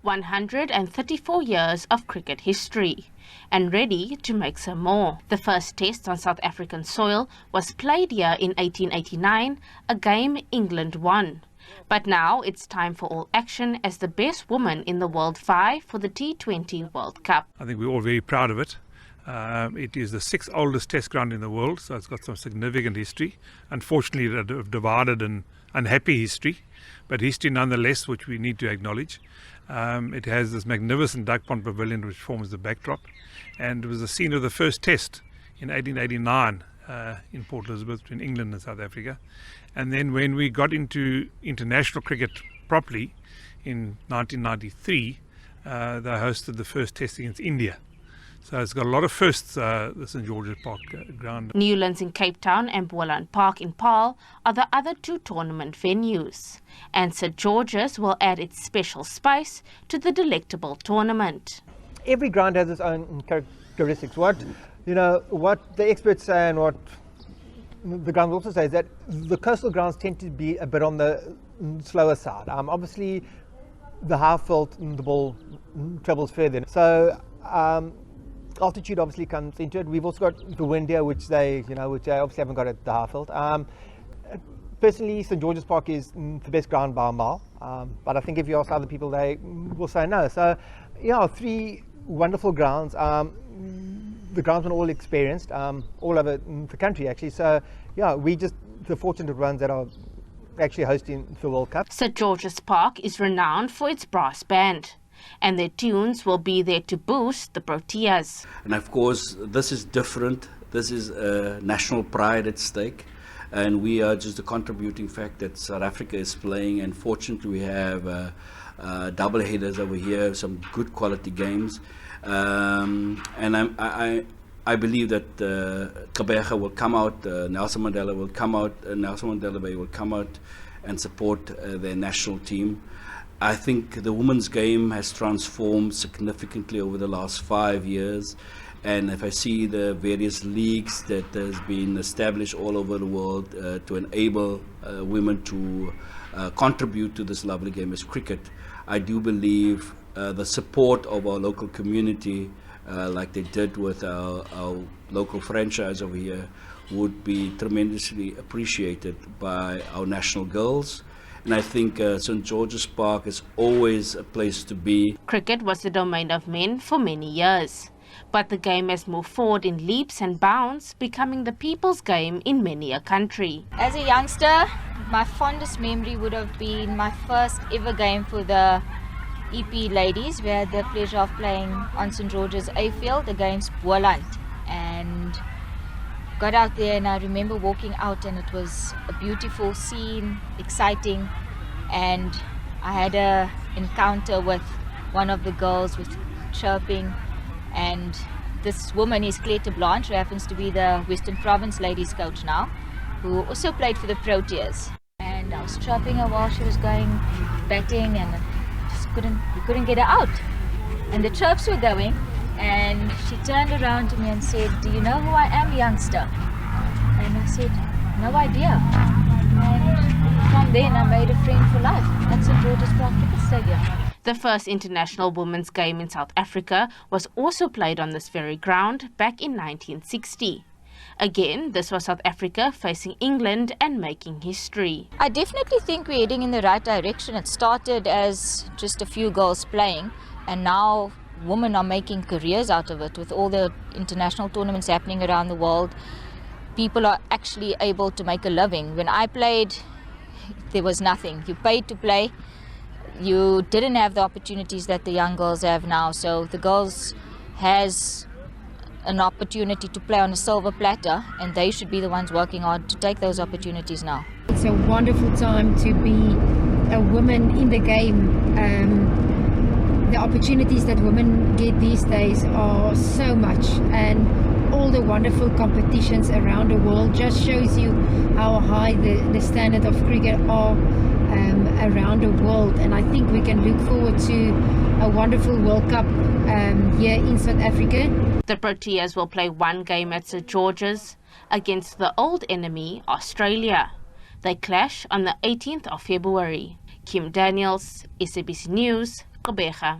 134 years of cricket history, and ready to make some more. The first test on South African soil was played here in 1889, a game England won. But now it's time for all action as the best woman in the world vie for the T20 World Cup. I think we're all very proud of it. It is the 6th oldest test ground in the world, so it's got some significant history. Unfortunately, a divided and unhappy history, but history nonetheless, which we need to acknowledge. It has this magnificent duck pond pavilion which forms the backdrop, and it was the scene of the first test in 1889 in Port Elizabeth between England and South Africa. And then when we got into international cricket properly in 1993, they hosted the first test against India. So it's got a lot of firsts, the St George's Park ground. Newlands in Cape Town and Boland Park in Paarl are the other two tournament venues. And St George's will add its special spice to the delectable tournament. Every ground has its own characteristics. What the experts say and what the grounds also say is that the coastal grounds tend to be a bit on the slower side. Obviously, the half-felt, the ball travels further. So altitude obviously comes into it. We've also got the wind here, which they obviously haven't got at the half-felt. Personally, St George's Park is the best ground by a mile. But I think if you ask other people, they will say no. So, yeah, 3 wonderful grounds. The grounds are all experienced, all over the country actually. So, yeah, we just the fortunate ones that are actually hosting the World Cup. St George's Park is renowned for its brass band, and their tunes will be there to boost the Proteas. And of course, this is different. This is national pride at stake. And we are just a contributing fact that South Africa is playing. And fortunately, we have double headers over here, some good quality games. And I believe that Gqeberha will come out, Nelson Mandela will come out, Nelson Mandela Bay will come out and support their national team. I think the women's game has transformed significantly over the last 5 years. And if I see the various leagues that has been established all over the world to enable women to contribute to this lovely game as cricket, I do believe the support of our local community, like they did with our local franchise over here, would be tremendously appreciated by our national girls. And I think St George's Park is always a place to be. Cricket was the domain of men for many years, but the game has moved forward in leaps and bounds, becoming the people's game in many a country. As a youngster, my fondest memory would have been my first ever game for the EP ladies. We had the pleasure of playing on St George's Field against Boland, and got out there, and I remember walking out, and it was a beautiful scene, exciting, and I had a encounter with one of the girls with chirping, and this woman is Claire Blanche, who happens to be the Western Province ladies coach now, who also played for the Proteas. And I was chirping her while she was going batting, and we couldn't get her out. And the chirps were going, and she turned around to me and said, "Do you know who I am, youngster?" And I said, "No idea." And from then I made a friend for life at St George's Park Cricket Stadium. The first international women's game in South Africa was also played on this very ground back in 1960. Again, this was South Africa facing England and making history. I definitely think we're heading in the right direction. It started as just a few girls playing, and now women are making careers out of it. With all the international tournaments happening around the world, people are actually able to make a living. When I played, there was nothing. You paid to play. You didn't have the opportunities that the young girls have now. So the girls has an opportunity to play on a silver platter, and they should be the ones working hard to take those opportunities now. It's a wonderful time to be a woman in the game. The opportunities that women get these days are so much, and all the wonderful competitions around the world just shows you how high the standard of cricket are around the world. And I think we can look forward to a wonderful World Cup here in South Africa. The Proteas will play one game at St George's against the old enemy, Australia. They clash on the 18th of February. Kim Daniels, SABC News, Gqeberha.